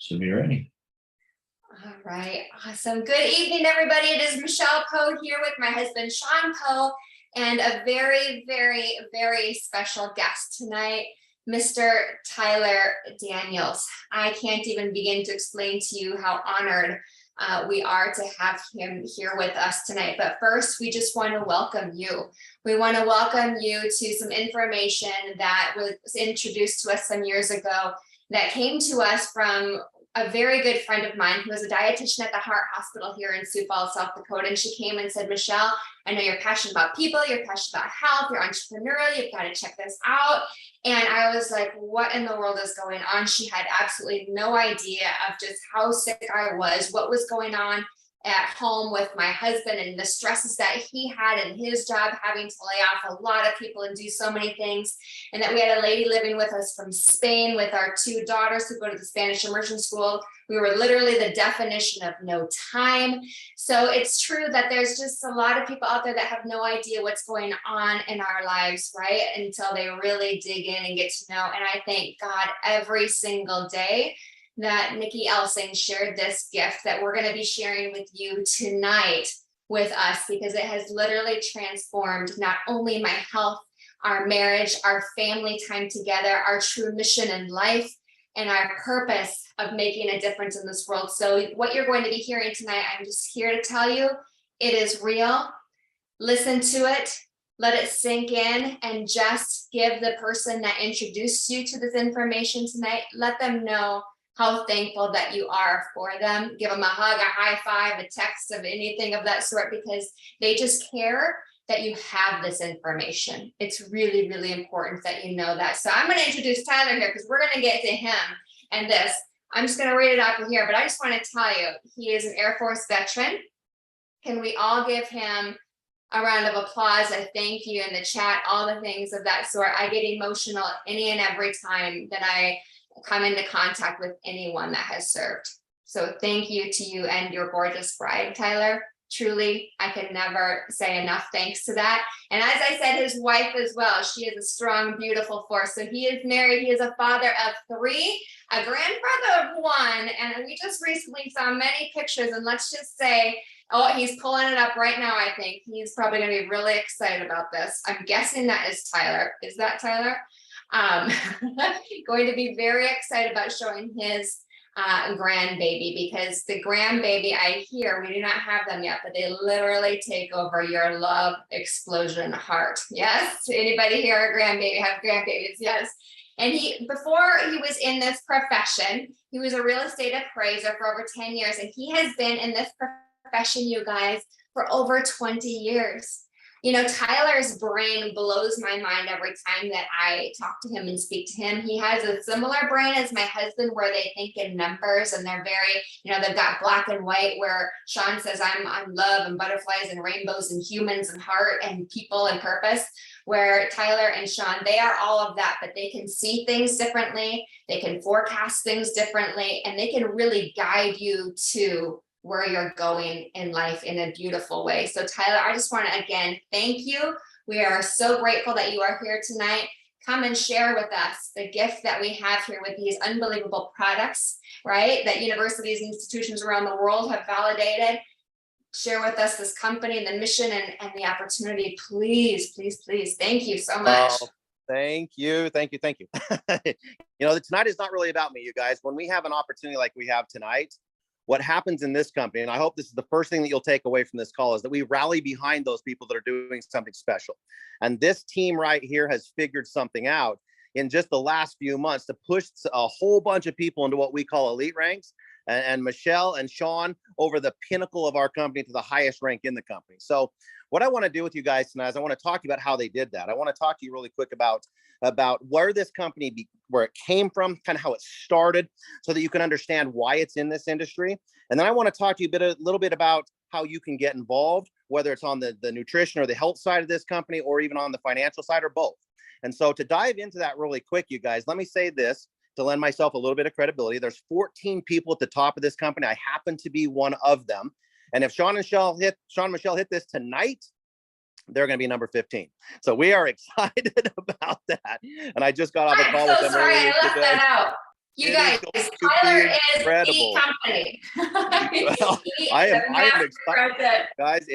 Should be ready. All right, awesome. Good evening, everybody. It is Michelle Poe here with my husband, Shawn Poe, and a very, very, very special guest tonight, Mr. Tyler Daniels. I can't even begin to explain to you how honored we are to have him here with us tonight. But first, we just want to welcome you. We want to welcome you to some information that was introduced to us some years ago that came to us from a very good friend of mine who was a dietitian at the Heart Hospital here in Sioux Falls, South Dakota. And she came and said, Michelle, I know you're passionate about people, you're passionate about health, you're entrepreneurial, you've got to check this out. And I was like, what in the world is going on? She had absolutely no idea of just how sick I was, what was going on at home with my husband and the stresses that he had in his job, having to lay off a lot of people and do so many things. And that we had a lady living with us from Spain with our two daughters who go to the Spanish immersion school. We were literally the definition of no time. So it's true that there's just a lot of people out there that have no idea what's going on in our lives, right? Until they really dig in and get to know. And I thank God every single day that Nikki Elsing shared this gift that we're going to be sharing with you tonight with us, because it has literally transformed not only my health, our marriage, our family time together, our true mission in life, and our purpose of making a difference in this world. So what you're going to be hearing tonight, I'm just here to tell you, it is real. Listen to it, let it sink in, and just give the person that introduced you to this information tonight, let them know how thankful that you are for them. Give them a hug, a high five, a text of anything of that sort, because they just care that you have this information. It's really, really important that you know that. So I'm going to introduce Tyler here because we're going to get to him and this. I'm just going to read it out here, but I just want to tell you, he is an Air Force veteran. Can we all give him a round of applause, a thank you in the chat, all the things of that sort. I get emotional any and every time that I come into contact with anyone that has served. So thank you to you and your gorgeous bride, Tyler. Truly, I can never say enough thanks to that. And as I said, his wife as well. She is a strong, beautiful force. So he is married. He is a father of 3, a grandfather of 1. And we just recently saw many pictures. And let's just say, oh, he's pulling it up right now, I think. He's probably going to be really excited about this. I'm guessing that is Tyler. Is that Tyler? Going to be very excited about showing his grandbaby, because the grandbaby, I hear, we do not have them yet, but they literally take over your love explosion heart. Yes, anybody here a grandbaby, have grandbabies? Yes. And before he was in this profession, he was a real estate appraiser for over 10 years, and he has been in this profession, you guys, for over 20 years. You know, Tyler's brain blows my mind every time that I talk to him and speak to him. He has a similar brain as my husband, where they think in numbers, and they're very, you know, they've got black and white, where Shawn says, I'm love and butterflies and rainbows and humans and heart and people and purpose, where Tyler and Shawn, they are all of that, but they can see things differently. They can forecast things differently, and they can really guide you to where you're going in life in a beautiful way. So Tyler, I just want to again thank you. We are so grateful that you are here tonight. Come and share with us the gift that we have here with these unbelievable products, right? That universities and institutions around the world have validated. Share with us this company and the mission and the opportunity. Please, please, please. Thank you so much. Oh, thank you. Thank you. Thank you. You know, tonight is not really about me, you guys. When we have an opportunity like we have tonight, what happens in this company, and I hope this is the first thing that you'll take away from this call, is that we rally behind those people that are doing something special. And this team right here has figured something out in just the last few months to push a whole bunch of people into what we call elite ranks, and Michelle and Shawn over the pinnacle of our company to the highest rank in the company. So what I want to do with you guys tonight is I want to talk to you about how they did that. I want to talk to you really quick about where this company, where it came from, kind of how it started, so that you can understand why it's in this industry. And then I want to talk to you a little bit about how you can get involved, whether it's on the nutrition or the health side of this company, or even on the financial side, or both. And so to dive into that really quick, you guys, let me say this to lend myself a little bit of credibility. There's 14 people at the top of this company. I happen to be one of them. And if Shawn and Michelle hit this tonight, they're going to be number 15. So we are excited about that. And I just got off a call with them. I'm so sorry I left that out. You guys, Tyler Taylor is incredible. Company. Well, I am excited, guys.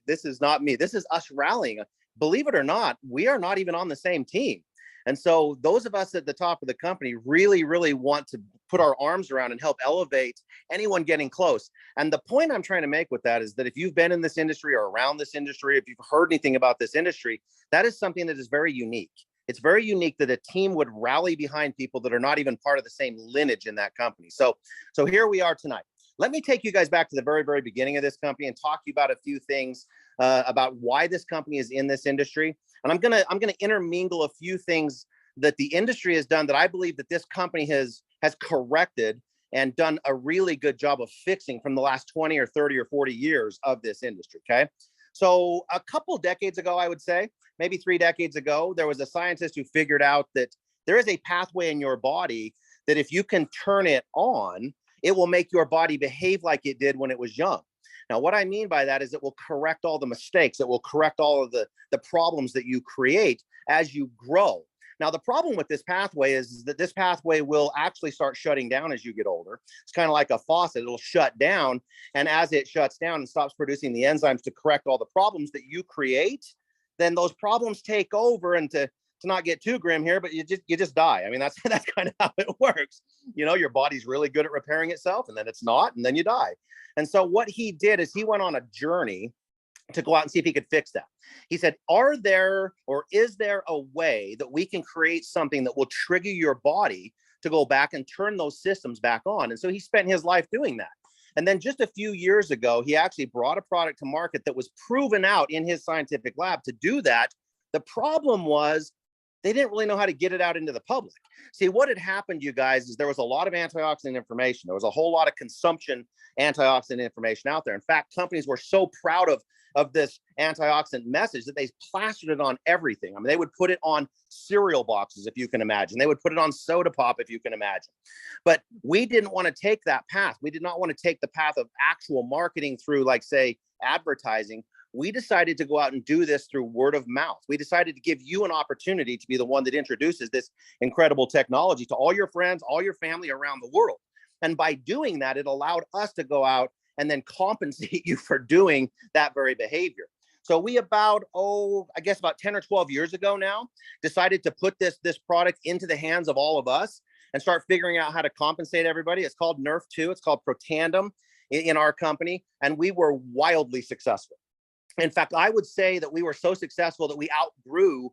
This is not me. This is us rallying. Believe it or not, we are not even on the same team. And so those of us at the top of the company really, really want to put our arms around and help elevate anyone getting close. And the point I'm trying to make with that is that if you've been in this industry or around this industry, if you've heard anything about this industry, that is something that is very unique. It's very unique that a team would rally behind people that are not even part of the same lineage in that company. So here we are tonight. Let me take you guys back to the very, very beginning of this company and talk to you about a few things about why this company is in this industry. And I'm gonna intermingle a few things that the industry has done that I believe that this company has corrected and done a really good job of fixing from the last 20 or 30 or 40 years of this industry. Okay. So a couple decades ago, I would say, maybe 3 decades ago, there was a scientist who figured out that there is a pathway in your body that if you can turn it on, it will make your body behave like it did when it was young. Now, what I mean by that is it will correct all the mistakes. It will correct all of the problems that you create as you grow. Now, the problem with this pathway is that this pathway will actually start shutting down as you get older. It's kind of like a faucet. It'll shut down. And as it shuts down and stops producing the enzymes to correct all the problems that you create, then those problems take over. And to not get too grim here, but you just die. I mean, that's kind of how it works. You know, your body's really good at repairing itself, and then it's not, and then you die. And so what he did is he went on a journey to go out and see if he could fix that. He said, is there a way that we can create something that will trigger your body to go back and turn those systems back on? And so he spent his life doing that. And then just a few years ago, he actually brought a product to market that was proven out in his scientific lab to do that. The problem was they didn't really know how to get it out into the public. See, what had happened, you guys, is there was a lot of antioxidant information. There was a whole lot of consumption antioxidant information out there. In fact, companies were so proud of this antioxidant message that they plastered it on everything. I mean, they would put it on cereal boxes, if you can imagine. They would put it on soda pop, if you can imagine. But we didn't want to take that path. We did not want to take the path of actual marketing through, like, say, advertising. We decided to go out and do this through word of mouth. We decided to give you an opportunity to be the one that introduces this incredible technology to all your friends, all your family around the world. And by doing that, it allowed us to go out and then compensate you for doing that very behavior. So we about 10 or 12 years ago now, decided to put this product into the hands of all of us and start figuring out how to compensate everybody. It's called Nerf 2. It's called Protandem in our company. And we were wildly successful. In fact, I would say that we were so successful that we outgrew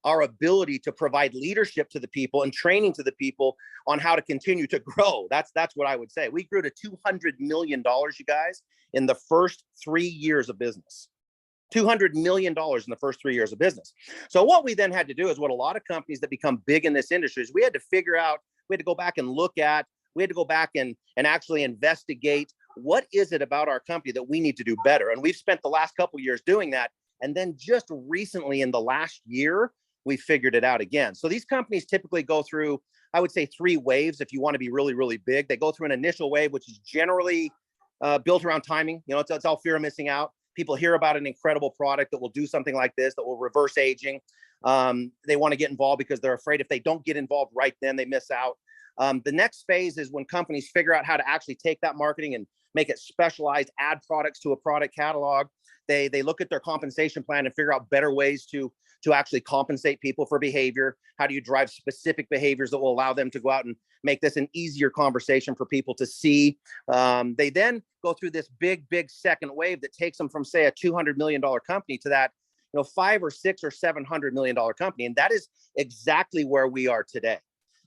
our ability to provide leadership to the people and training to the people on how to continue to grow. That's what I would say. We grew to $200 million, you guys, in the first 3 years of business. $200 million in the first 3 years of business. So what we then had to do is what a lot of companies that become big in this industry is we had to figure out, we had to go back and look at, we had to go back and actually investigate what is it about our company that we need to do better. And we've spent the last couple of years doing that. And then just recently in the last year, we figured it out again. So these companies typically go through, I would say, 3 waves. If you want to be really, really big, they go through an initial wave, which is generally built around timing. You know, it's all fear of missing out. People hear about an incredible product that will do something like this, that will reverse aging. They want to get involved because they're afraid if they don't get involved right then, they miss out. The next phase is when companies figure out how to actually take that marketing and make it specialized, add products to a product catalog. They look at their compensation plan and figure out better ways to actually compensate people for behavior. How do you drive specific behaviors that will allow them to go out and make this an easier conversation for people to see? They then go through this big second wave that takes them from, say, a $200 million company to that, $500 or $600 or $700 million company. And that is exactly where we are today.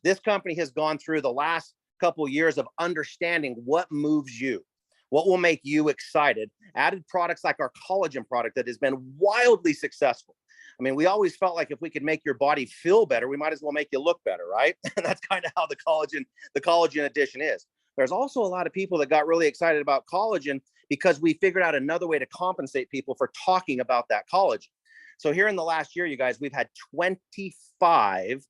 This company has gone through the last couple of years of understanding what moves you, what will make you excited, added products like our collagen product that has been wildly successful. I mean, we always felt like if we could make your body feel better, we might as well make you look better, right? And that's kind of how the collagen edition is. There's also a lot of people that got really excited about collagen because we figured out another way to compensate people for talking about that collagen. So here in the last year, you guys, we've had 25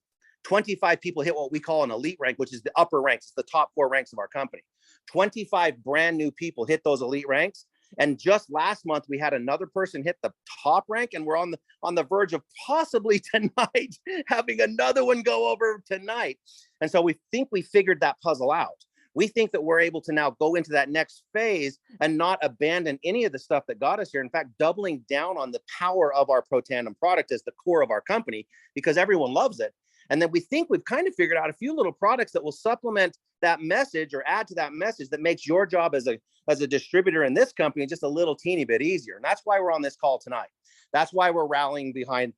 people hit what we call an elite rank, which is the upper ranks. It's the top 4 ranks of our company. 25 brand new people hit those elite ranks. And just last month, we had another person hit the top rank, and we're on the verge of possibly tonight having another one go over tonight. And so we think we figured that puzzle out. We think that we're able to now go into that next phase and not abandon any of the stuff that got us here. In fact, doubling down on the power of our Protandim product as the core of our company, because everyone loves it. And then we think we've kind of figured out a few little products that will supplement that message or add to that message that makes your job as a distributor in this company just a little teeny bit easier. And that's why we're on this call tonight. That's why we're rallying behind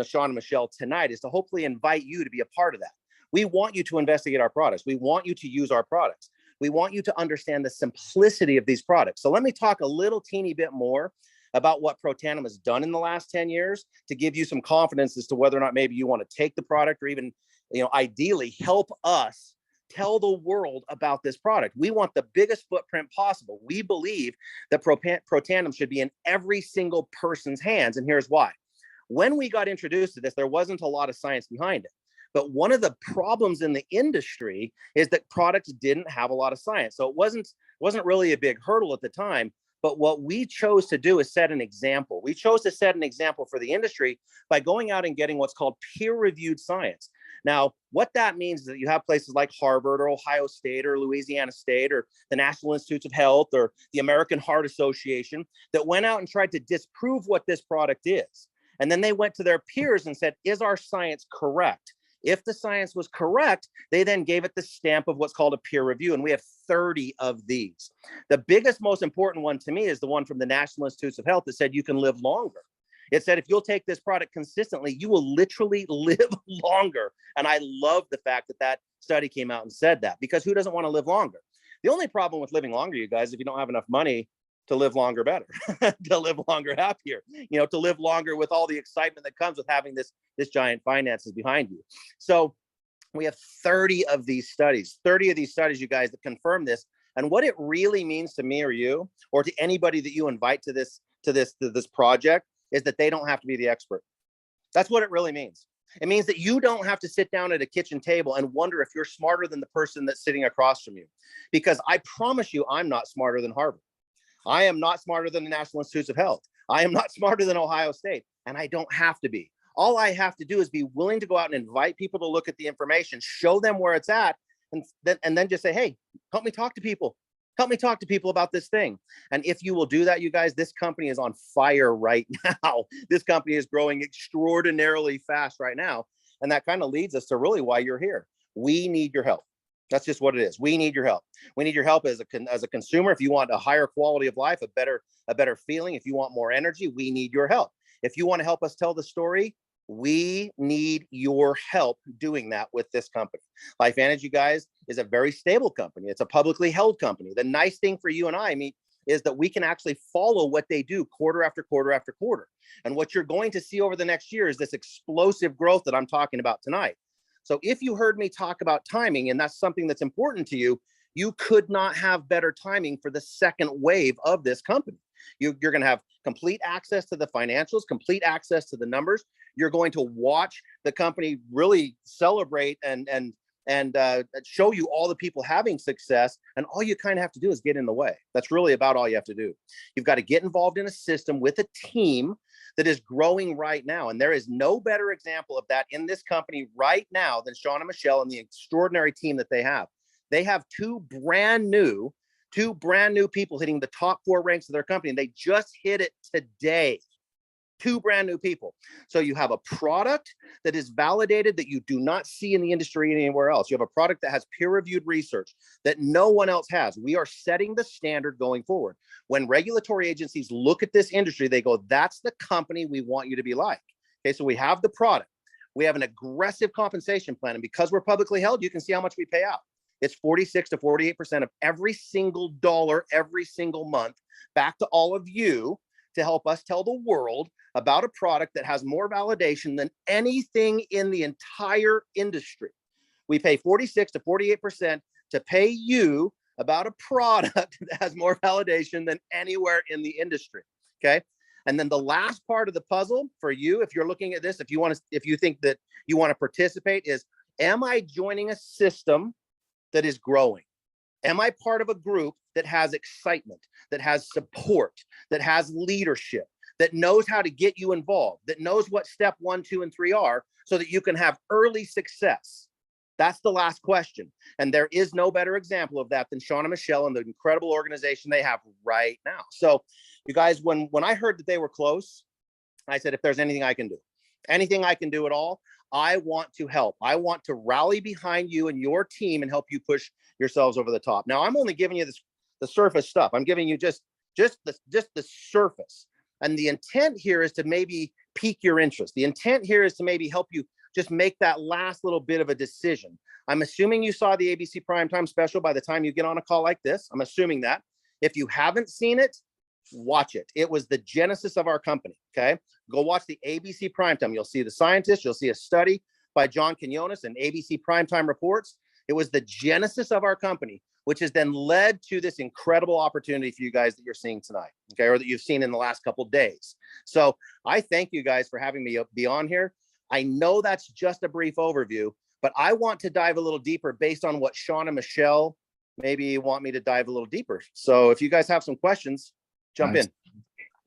Shawn and Michelle tonight, is to hopefully invite you to be a part of that. We want you to investigate our products. We want you to use our products. We want you to understand the simplicity of these products. So let me talk a little teeny bit more about what Protandim has done in the last 10 years to give you some confidence as to whether or not maybe you want to take the product, or even, ideally help us tell the world about this product. We want the biggest footprint possible. We believe that Protandim should be in every single person's hands. And here's why. When we got introduced to this, there wasn't a lot of science behind it. But one of the problems in the industry is that products didn't have a lot of science. So it wasn't really a big hurdle at the time. But what we chose to do is set an example. We chose to set an example for the industry by going out and getting what's called peer-reviewed science. Now, what that means is that you have places like Harvard or Ohio State or Louisiana State or the National Institutes of Health or the American Heart Association that went out and tried to disprove what this product is. And then they went to their peers and said, is our science correct? If the science was correct, they then gave it the stamp of what's called a peer review. And we have 30 of these. The biggest, most important one to me is the one from the National Institutes of Health that said you can live longer. It said, if you'll take this product consistently, you will literally live longer. And I love the fact that that study came out and said that, because who doesn't want to live longer? The only problem with living longer, you guys, if you don't have enough money to live longer better, to live longer happier, to live longer with all the excitement that comes with having this giant finances behind you. So we have 30 of these studies, you guys, that confirm this. And what it really means to me or you, or to anybody that you invite to this project, is that they don't have to be the expert. That's what it really means. It means that you don't have to sit down at a kitchen table and wonder if you're smarter than the person that's sitting across from you. Because I promise you, I'm not smarter than Harvard. I am not smarter than the National Institutes of Health. I am not smarter than Ohio State, and I don't have to be. All I have to do is be willing to go out and invite people to look at the information, show them where it's at, and then just say, hey, help me talk to people. Help me talk to people about this thing. And if you will do that, you guys, this company is on fire right now. This company is growing extraordinarily fast right now. And that kind of leads us to really why you're here. We need your help. That's just what it is. We need your help. We need your help as a consumer. If you want a higher quality of life, a better feeling, if you want more energy, we need your help. If you want to help us tell the story, we need your help doing that with this company. Lifevantage, you guys, is a very stable company. It's a publicly held company. The nice thing for you and I mean, is that we can actually follow what they do quarter after quarter after quarter. And what you're going to see over the next year is this explosive growth that I'm talking about tonight. So if you heard me talk about timing, and that's something that's important to you, you could not have better timing for the second wave of this company. You're going to have complete access to the financials, complete access to the numbers. You're going to watch the company really celebrate and show you all the people having success. And all you kind of have to do is get in the way. That's really about all you have to do. You've got to get involved in a system with a team that is growing right now. And there is no better example of that in this company right now than Shawn and Michelle and the extraordinary team that they have. They have two brand new people hitting the top 4 ranks of their company. And they just hit it today. 2 brand new people. So you have a product that is validated that you do not see in the industry anywhere else. You have a product that has peer-reviewed research that no one else has. We are setting the standard going forward. When regulatory agencies look at this industry, they go, that's the company we want you to be like. Okay, so we have the product. We have an aggressive compensation plan. And because we're publicly held, you can see how much we pay out. It's 46 to 48% of every single dollar, every single month, back to all of you to help us tell the world about a product that has more validation than anything in the entire industry. We pay 46 to 48% to pay you about a product that has more validation than anywhere in the industry. Okay. And then the last part of the puzzle for you, if you're looking at this, if you think that you want to participate, is, am I joining a system that is growing? Am I part of a group that has excitement, that has support, that has leadership, that knows how to get you involved, that knows what step 1, 2, and 3 are, so that you can have early success? That's the last question. And there is no better example of that than Shawn and Michelle and the incredible organization they have right now. So you guys, when I heard that they were close, I said, if there's anything I can do at all, I want to help. I want to rally behind you and your team and help you push yourselves over the top. Now, I'm only giving you the surface stuff. I'm giving you just the surface. And the intent here is to maybe pique your interest. The intent here is to maybe help you just make that last little bit of a decision. I'm assuming you saw the ABC Primetime special by the time you get on a call like this. I'm assuming that. If you haven't seen it, watch it. It was the genesis of our company. Okay. Go watch the ABC Primetime. You'll see the scientists. You'll see a study by John Quinones and ABC Primetime Reports. It was the genesis of our company, which has then led to this incredible opportunity for you guys that you're seeing tonight. Okay. Or that you've seen in the last couple of days. So I thank you guys for having me be on here. I know that's just a brief overview, but I want to dive a little deeper based on what Shawn and Michelle maybe want me to dive a little deeper. So if you guys have some questions, jump in.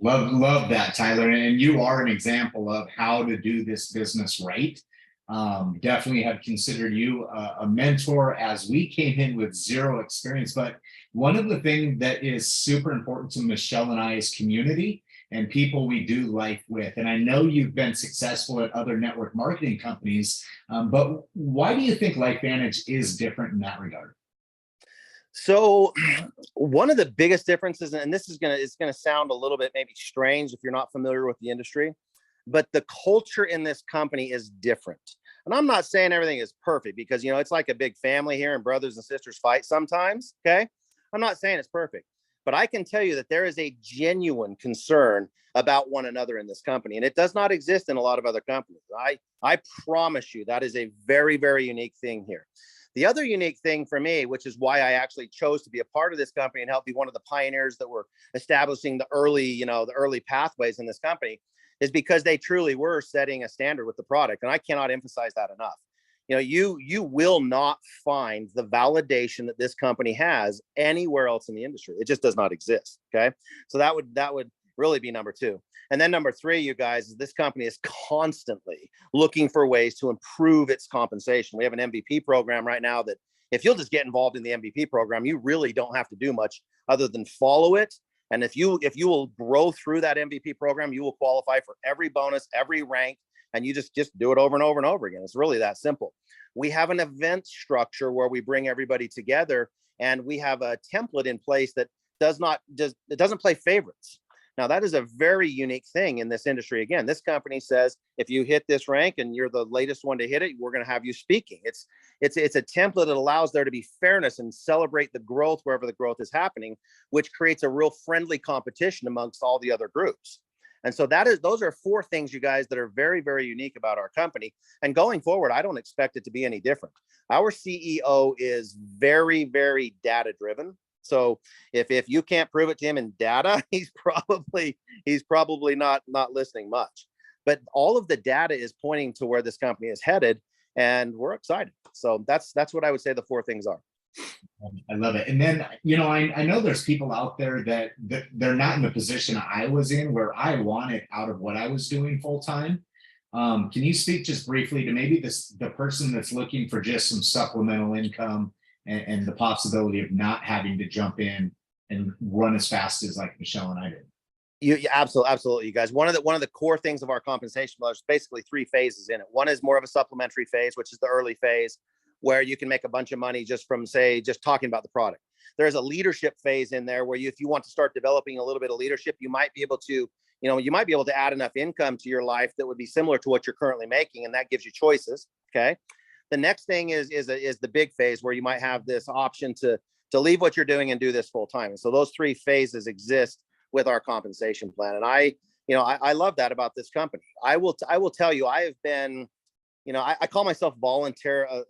Love that, Tyler. And you are an example of how to do this business right. Definitely have considered you a mentor as we came in with zero experience. But one of the things that is super important to Michelle and I is community and people we do life with. And I know you've been successful at other network marketing companies, but why do you think Lifevantage is different in that regard? So one of the biggest differences, and this is it's gonna sound a little bit maybe strange if you're not familiar with the industry, but the culture in this company is different. And I'm not saying everything is perfect because, it's like a big family here and brothers and sisters fight sometimes. Okay. I'm not saying it's perfect, but I can tell you that there is a genuine concern about one another in this company. And it does not exist in a lot of other companies. I promise you that is a very, very unique thing here. The other unique thing for me, which is why I actually chose to be a part of this company and help be one of the pioneers that were establishing the early pathways in this company, is because they truly were setting a standard with the product. And I cannot emphasize that enough. You will not find the validation that this company has anywhere else in the industry. It just does not exist. Okay. So that would really be number two. And then number three, you guys, is this company is constantly looking for ways to improve its compensation. We have an MVP program right now that if you'll just get involved in the MVP program, you really don't have to do much other than follow it. And if you will grow through that MVP program, you will qualify for every bonus, every rank, and you just do it over and over and over again. It's really that simple. We have an event structure where we bring everybody together, and we have a template in place that it doesn't play favorites. Now, that is a very unique thing in this industry. Again, this company says, if you hit this rank and you're the latest one to hit it, we're going to have you speaking. It's a template that allows there to be fairness and celebrate the growth wherever the growth is happening, which creates a real friendly competition amongst all the other groups. And so those are four things, you guys, that are very, very unique about our company. And going forward, I don't expect it to be any different. Our CEO is very, very data driven. So if you can't prove it to him in data, he's probably not listening much. But all of the data is pointing to where this company is headed, and we're excited. So that's what I would say the four things are. I love it. And then, I know there's people out there that they're not in the position I was in where I wanted out of what I was doing full time. Can you speak just briefly to maybe the person that's looking for just some supplemental income and the possibility of not having to jump in and run as fast as like Michelle and I did? You absolutely, you guys. One of the core things of our compensation model is basically three phases in it. One is more of a supplementary phase, which is the early phase, where you can make a bunch of money just from, say, just talking about the product. There's a leadership phase in there where if you want to start developing a little bit of leadership, you might be able to add enough income to your life that would be similar to what you're currently making, and that gives you choices. Okay. The next thing is the big phase where you might have this option to leave what you're doing and do this full time. And so those three phases exist with our compensation plan. And I love that about this company. I will tell you, I have been, I call myself voluntarily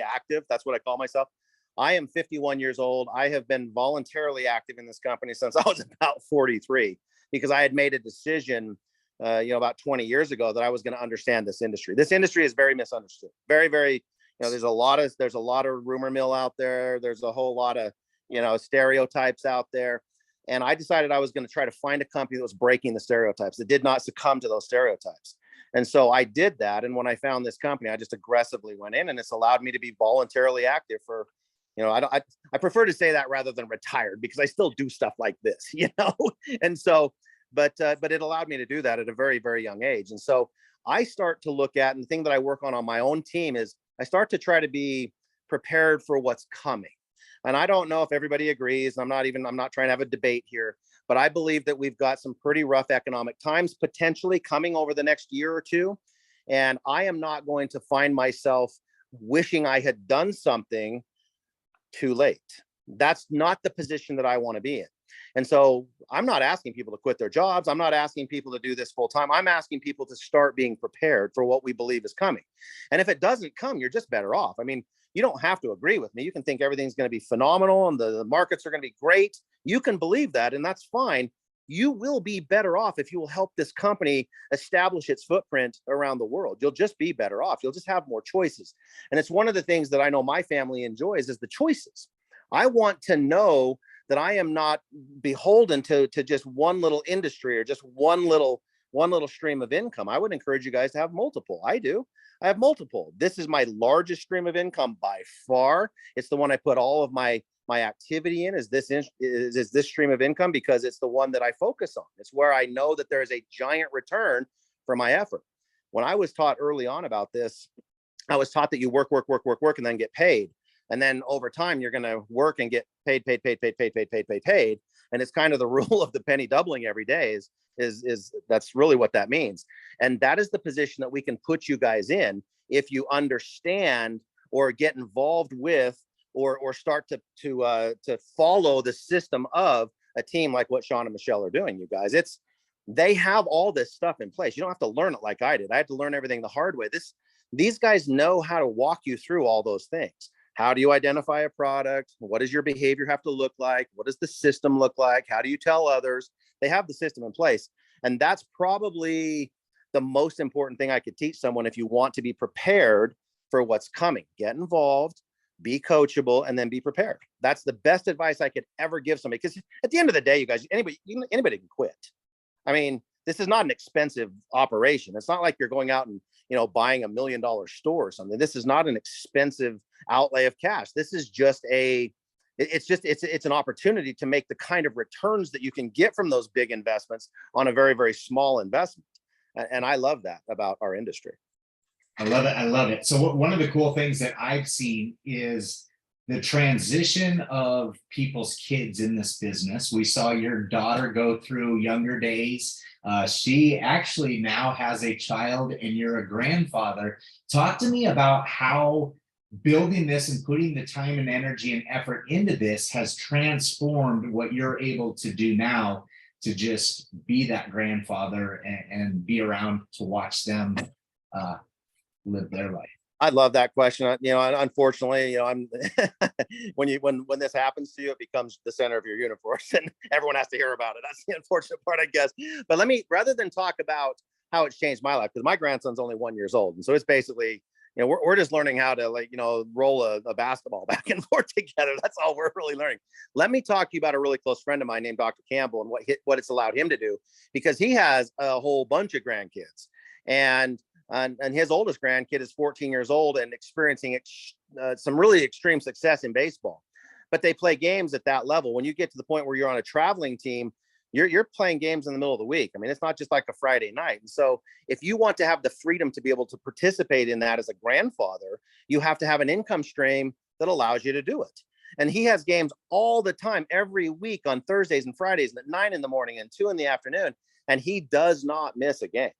active. That's what I call myself. I am 51 years old. I have been voluntarily active in this company since I was about 43, because I had made a decision about 20 years ago that I was going to understand this industry. This industry is very misunderstood. Very, very, there's a lot of rumor mill out there. There's a whole lot of, stereotypes out there. And I decided I was going to try to find a company that was breaking the stereotypes, that did not succumb to those stereotypes. And so I did that. And when I found this company, I just aggressively went in, and it's allowed me to be voluntarily active for, I prefer to say that rather than retired, because I still do stuff like this, and so, but it allowed me to do that at a very, very young age. And so I start to look at, and the thing that I work on my own team is I start to try to be prepared for what's coming. And I don't know if everybody agrees. I'm not trying to have a debate here, but I believe that we've got some pretty rough economic times potentially coming over the next year or two. And I am not going to find myself wishing I had done something too late. That's not the position that I want to be in. And so I'm not asking people to quit their jobs. I'm not asking people to do this full time. I'm asking people to start being prepared for what we believe is coming. And if it doesn't come, you're just better off. I mean, you don't have to agree with me. You can think everything's going to be phenomenal and the markets are going to be great. You can believe that, and that's fine. You will be better off if you will help this company establish its footprint around the world. You'll just be better off. You'll just have more choices. And it's one of the things that I know my family enjoys is the choices. I want to know that I am not beholden to just one little industry or just one little stream of income. I would encourage you guys to have multiple. I do. I have multiple. This is my largest stream of income by far. It's the one I put all of my activity in, is this stream of income, because it's the one that I focus on. It's where I know that there is a giant return for my effort. When I was taught early on about this, I was taught that you work, and then get paid. And then over time, you're going to work and get paid. And it's kind of the rule of the penny doubling every day is that's really what that means. And that is the position that we can put you guys in if you understand or get involved with or start to follow the system of a team like what Shawn and Michelle are doing. You guys, they have all this stuff in place. You don't have to learn it like I did. I had to learn everything the hard way. These guys know how to walk you through all those things. How do you identify a product? What does your behavior have to look like? What does the system look like? How do you tell others? They have the system in place. And that's probably the most important thing I could teach someone if you want to be prepared for what's coming. Get involved, be coachable, and then be prepared. That's the best advice I could ever give somebody. Because at the end of the day, you guys, anybody can quit. I mean, this is not an expensive operation. It's not like you're going out and buying $1 million store or something. This is not an expensive outlay of cash. This is just it's an opportunity to make the kind of returns that you can get from those big investments on a very, very small investment. And I love that about our industry. I love it. I love it. So one of the cool things that I've seen is the transition of people's kids in this business. We saw your daughter go through younger days. She actually now has a child and you're a grandfather. Talk to me about how building this and putting the time and energy and effort into this has transformed what you're able to do now to just be that grandfather and be around to watch them live their life. I love that question. Unfortunately, I'm when this happens to you, it becomes the center of your universe, and everyone has to hear about it. That's the unfortunate part, I guess. But rather than talk about how it's changed my life, because my grandson's only 1 year old, and so it's basically, we're just learning how to roll a basketball back and forth together. That's all we're really learning. Let me talk to you about a really close friend of mine named Dr. Campbell and what it's allowed him to do, because he has a whole bunch of grandkids, and his oldest grandkid is 14 years old and experiencing some really extreme success in baseball. But they play games at that level. When you get to the point where you're on a traveling team, you're playing games in the middle of the week. I mean, it's not just like a Friday night. And so if you want to have the freedom to be able to participate in that as a grandfather, you have to have an income stream that allows you to do it. And he has games all the time, every week on Thursdays and Fridays, and at 9 a.m. and 2 p.m. And he does not miss a game.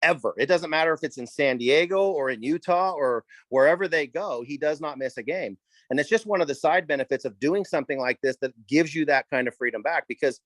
Ever. It doesn't matter if it's in San Diego or in Utah or wherever they go, he does not miss a game. And it's just one of the side benefits of doing something like this that gives you that kind of freedom back. Because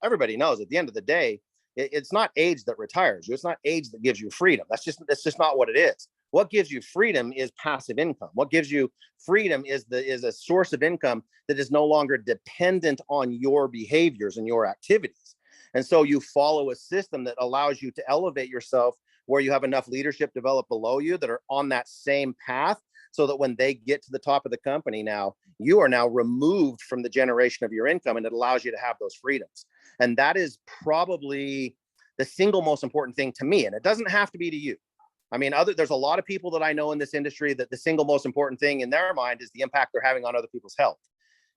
everybody knows at the end of the day, it's not age that retires you. It's not age that gives you freedom. That's just not what it is. What gives you freedom is passive income. What gives you freedom is a source of income that is no longer dependent on your behaviors and your activities. And so you follow a system that allows you to elevate yourself, where you have enough leadership develop below you that are on that same path, so that when they get to the top of the company, now you are now removed from the generation of your income, and it allows you to have those freedoms. And that is probably the single most important thing to me, and it doesn't have to be to you. I mean, there's a lot of people that I know in this industry that the single most important thing in their mind is the impact they're having on other people's health.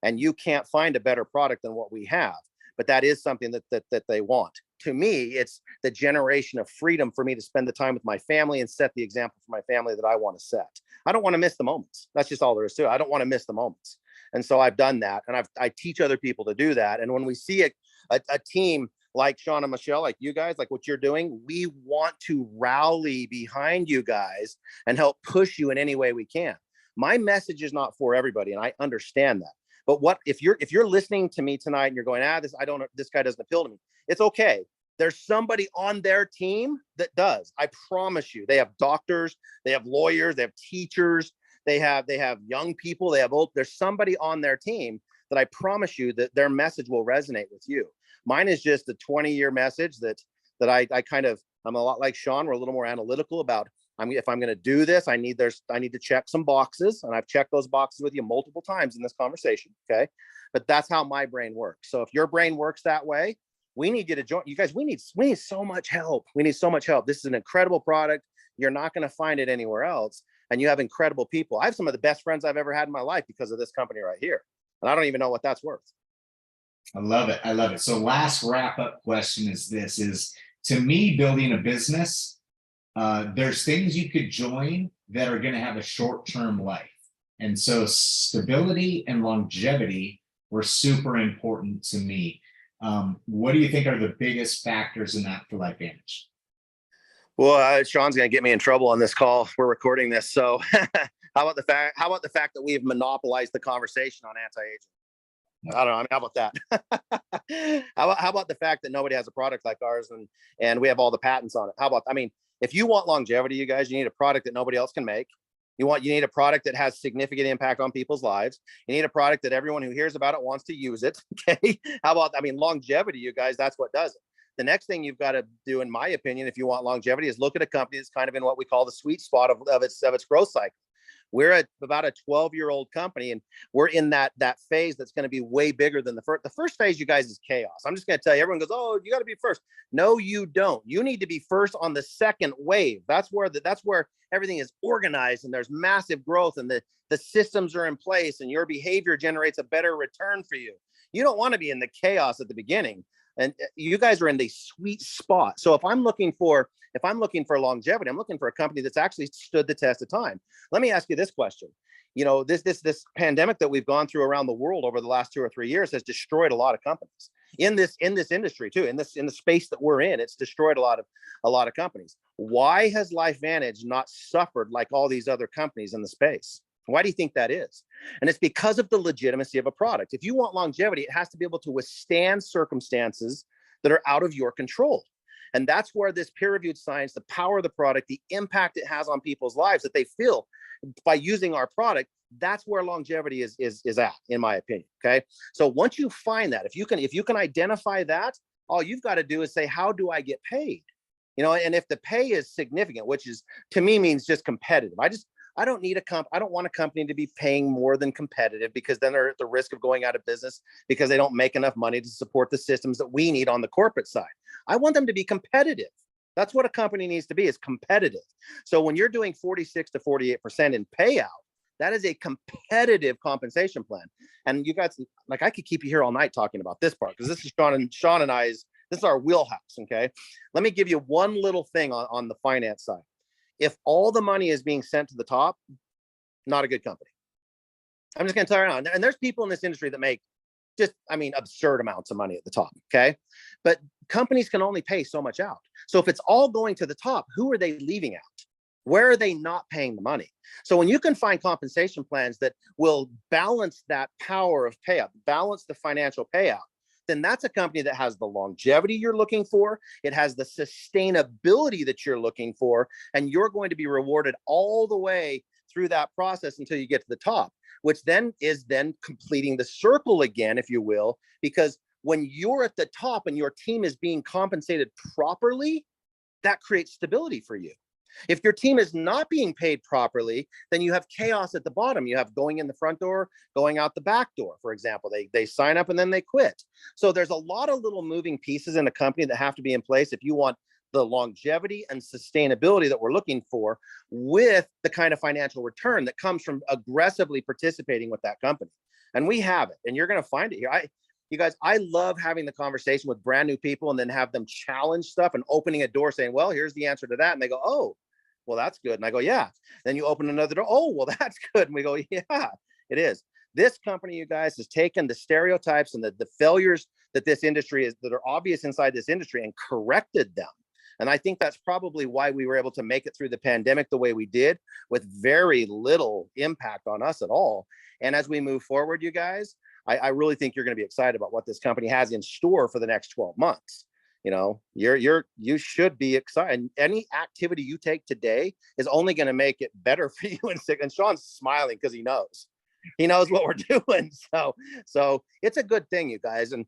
And you can't find a better product than what we have, but that is something that they want. To me, it's the generation of freedom for me to spend the time with my family and set the example for my family that I want to set. I don't want to miss the moments. That's just all there is to it. I don't want to miss the moments. And so I've done that, and I teach other people to do that. And when we see a team like Shawn and Michelle, like you guys, like what you're doing, we want to rally behind you guys and help push you in any way we can. My message is not for everybody, and I understand that. But what if you're listening to me tonight and you're going, this guy doesn't appeal to me. It's okay. There's somebody on their team that does. I promise you. They have doctors, they have lawyers, they have teachers, they have young people, they have old. There's somebody on their team that I promise you that their message will resonate with you. Mine is just a 20-year message that I'm a lot like Shawn. We're a little more analytical about, if I'm going to do this, I need to check some boxes, and I've checked those boxes with you multiple times in this conversation. Okay. But that's how my brain works. So if your brain works that way, we need you to join. You guys, we need so much help. We need so much help. This is an incredible product. You're not going to find it anywhere else. And you have incredible people. I have some of the best friends I've ever had in my life because of this company right here. And I don't even know what that's worth. I love it. I love it. So last wrap up question is to me, building a business, there's things you could join that are going to have a short-term life. And so stability and longevity were super important to me. What do you think are the biggest factors in that for Lifevantage? Well, Shawn's going to get me in trouble on this call. We're recording this. So how about the fact that we've monopolized the conversation on anti-aging? I don't know. I mean, how about that? how about the fact that nobody has a product like ours and we have all the patents on it? If you want longevity, you guys, you need a product that nobody else can make. You need a product that has significant impact on people's lives. You need a product that everyone who hears about it wants to use it. Okay. Longevity, you guys, that's what does it. The next thing you've got to do, in my opinion, if you want longevity, is look at a company that's kind of in what we call the sweet spot of its growth cycle. We're about a 12-year-old company, and we're in that phase that's going to be way bigger than the first. The first phase, you guys, is chaos. I'm just going to tell you, everyone goes, oh, you got to be first. No, you don't. You need to be first on the second wave. That's where everything is organized and there's massive growth and the systems are in place and your behavior generates a better return for you. You don't want to be in the chaos at the beginning. And you guys are in the sweet spot. So if I'm looking for longevity, I'm looking for a company that's actually stood the test of time. Let me ask you this question. This pandemic that we've gone through around the world over the last 2 or 3 years has destroyed a lot of companies in this industry too, in the space that we're in. It's destroyed a lot of companies. Why has Lifevantage not suffered like all these other companies in the space? Why do you think that is? And it's because of the legitimacy of a product. If you want longevity, it has to be able to withstand circumstances that are out of your control. And that's where this peer-reviewed science, the power of the product, the impact it has on people's lives that they feel by using our product, that's where longevity is at, in my opinion. Okay. So once you find that, if you can identify that, all you've got to do is say, how do I get paid? And if the pay is significant, which is to me means just competitive. I don't want a company to be paying more than competitive, because then they're at the risk of going out of business because they don't make enough money to support the systems that we need on the corporate side. I want them to be competitive. That's what a company needs to be, is competitive. So when you're doing 46 to 48% in payout, that is a competitive compensation plan. And you guys, like, I could keep you here all night talking about this part, because this is Shawn and I's, this is our wheelhouse. Okay. Let me give you one little thing on the finance side. If all the money is being sent to the top, not a good company. I'm just going to tell you right now. And there's people in this industry that make absurd amounts of money at the top. Okay. But companies can only pay so much out. So if it's all going to the top, who are they leaving out? Where are they not paying the money? So when you can find compensation plans that will balance that power of payout, balance the financial payout, then that's a company that has the longevity you're looking for. It has the sustainability that you're looking for, and you're going to be rewarded all the way through that process until you get to the top, which then is completing the circle again, if you will, because when you're at the top and your team is being compensated properly, that creates stability for you. If your team is not being paid properly, then you have chaos at the bottom. You have going in the front door, going out the back door, for example. They sign up and then they quit. So there's a lot of little moving pieces in a company that have to be in place if you want the longevity and sustainability that we're looking for with the kind of financial return that comes from aggressively participating with that company. And we have it, and you're going to find it here. You guys, I love having the conversation with brand new people and then have them challenge stuff and opening a door saying, well, here's the answer to that. And they go, oh, well, that's good. And I go, yeah. Then you open another door. Oh, well, that's good. And we go, yeah, it is. This company, you guys, has taken the stereotypes and the failures that this industry is, that are obvious inside this industry, and corrected them. And I think that's probably why we were able to make it through the pandemic the way we did, with very little impact on us at all. And as we move forward, you guys, I really think you're going to be excited about what this company has in store for the next 12 months. You know, you should be excited. Any activity you take today is only going to make it better for you. And Shawn's smiling because he knows what we're doing. So it's a good thing, you guys. And,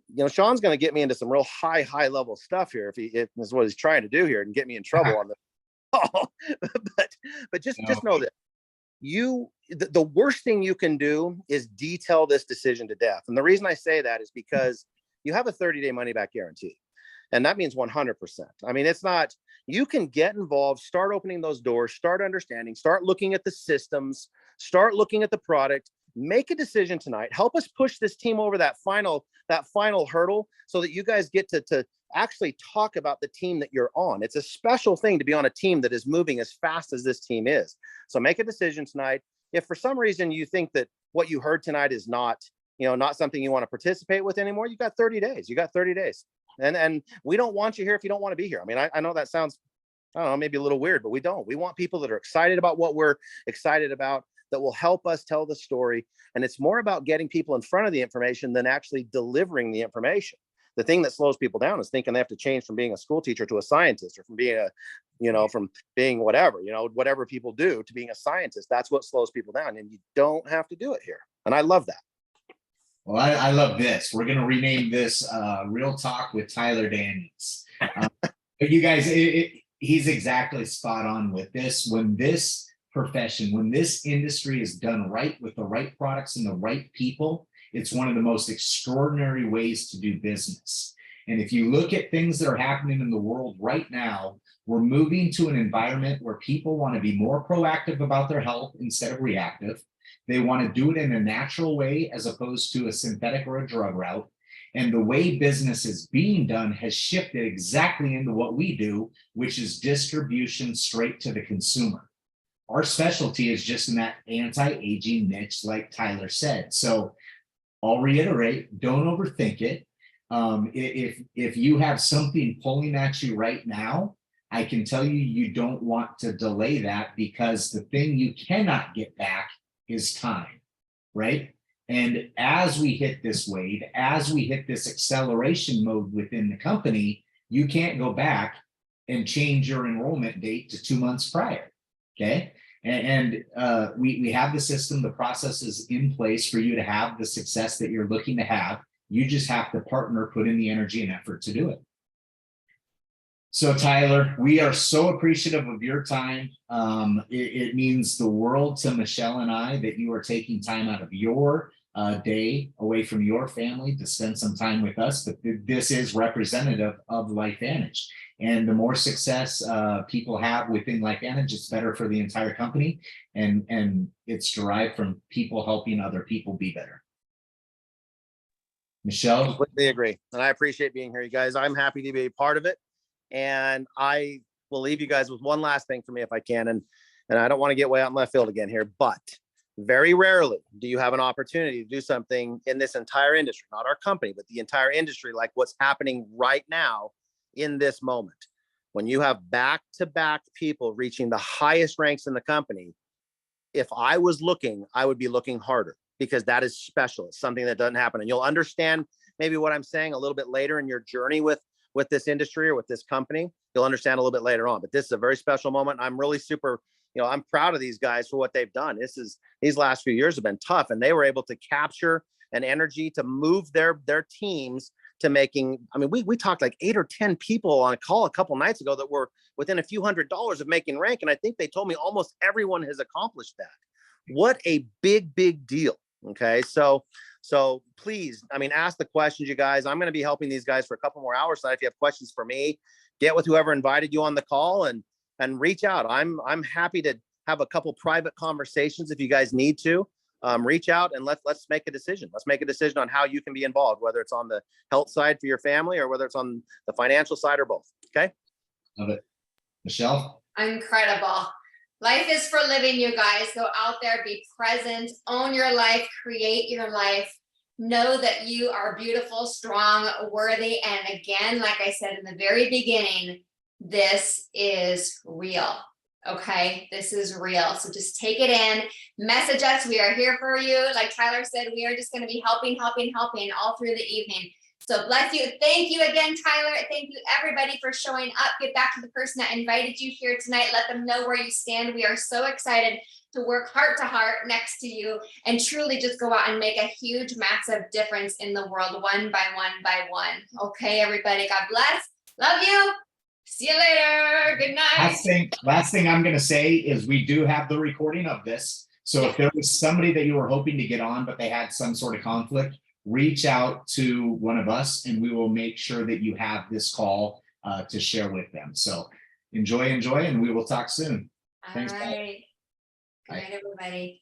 you know, Shawn's going to get me into some real high level stuff here if this is what he's trying to do here, and get me in trouble on the call. but just know that the worst thing you can do is detail this decision to death. And the reason I say that is because you have a 30-day money back guarantee. And that means 100%. I mean, it's not, you can get involved, start opening those doors, start understanding, start looking at the systems, start looking at the product, make a decision tonight, help us push this team over that final hurdle so that you guys get to actually talk about the team that you're on. It's a special thing to be on a team that is moving as fast as this team is. So make a decision tonight. If for some reason you think that what you heard tonight is not something you want to participate with anymore, you got 30 days. You got 30 days. And we don't want you here if you don't want to be here. I mean, I know that sounds, I don't know, maybe a little weird, but we don't. We want people that are excited about what we're excited about, that will help us tell the story. And it's more about getting people in front of the information than actually delivering the information. The thing that slows people down is thinking they have to change from being a school teacher to a scientist, or from being from being whatever people do to being a scientist. That's what slows people down. And you don't have to do it here. And I love that. Well, I love this. We're going to rename this Real Talk with Tyler Daniels. But you guys, he's exactly spot on with this. When this profession, when this industry is done right, with the right products and the right people, it's one of the most extraordinary ways to do business. And if you look at things that are happening in the world right now, we're moving to an environment where people want to be more proactive about their health instead of reactive. They want to do it in a natural way as opposed to a synthetic or a drug route. And the way business is being done has shifted exactly into what we do, which is distribution straight to the consumer. Our specialty is just in that anti-aging niche, like Tyler said. So I'll reiterate, don't overthink it. If you have something pulling at you right now, I can tell you don't want to delay that, because the thing you cannot get back is time, right? And as we hit this wave, as we hit this acceleration mode within the company, you can't go back and change your enrollment date to 2 months prior, okay? And we have the system, the processes in place for you to have the success that you're looking to have. You just have to partner, put in the energy and effort to do it. So Tyler, we are so appreciative of your time. It means the world to Michelle and I that you are taking time out of your day away from your family to spend some time with us. But this is representative of Lifevantage. And the more success people have within Lifevantage, it's better for the entire company. And it's derived from people helping other people be better. Michelle? Completely agree. And I appreciate being here, you guys. I'm happy to be a part of it. And I will leave you guys with one last thing for me if I can. And I don't want to get way out in left field again here, but very rarely do you have an opportunity to do something in this entire industry, not our company, but the entire industry, like what's happening right now in this moment. When you have back-to-back people reaching the highest ranks in the company, if I was looking, I would be looking harder, because that is special. It's something that doesn't happen. And you'll understand maybe what I'm saying a little bit later in your journey with this industry or with this company. You'll understand a little bit later on, but this is a very special moment. I'm really super, I'm proud of these guys for what they've done. These last few years have been tough, and they were able to capture an energy to move their teams to making, I mean, we talked like 8 or 10 people on a call a couple nights ago that were within a few $100s of making rank. And I think they told me almost everyone has accomplished that. What a big deal. Okay. So please, I mean, ask the questions, you guys. I'm going to be helping these guys for a couple more hours tonight. If you have questions for me, get with whoever invited you on the call and reach out. I'm happy to have a couple private conversations if you guys need to. Reach out and let's make a decision. Let's make a decision on how you can be involved, whether it's on the health side for your family or whether it's on the financial side or both. Okay. Love it. Michelle? Incredible. Life is for living, you guys. Go out there, be present, own your life, create your life. Know that you are beautiful, strong, worthy. And again, like I said in the very beginning, this is real. Okay, this is real. So just take it in, message us. We are here for you. Like Tyler said, we are just going to be helping all through the evening. So bless you. Thank you again, Tyler. Thank you everybody for showing up. Get back to the person that invited you here tonight. Let them know where you stand. We are so excited to work heart to heart next to you and truly just go out and make a huge, massive difference in the world, one by one. Okay, everybody. God bless. Love you. See you later. Good night. Last thing I'm going to say is we do have the recording of this. So if there was somebody that you were hoping to get on, but they had some sort of conflict, reach out to one of us and we will make sure that you have this call to share with them. So enjoy, and we will talk soon. All Thanks. right. Good Bye. night, everybody.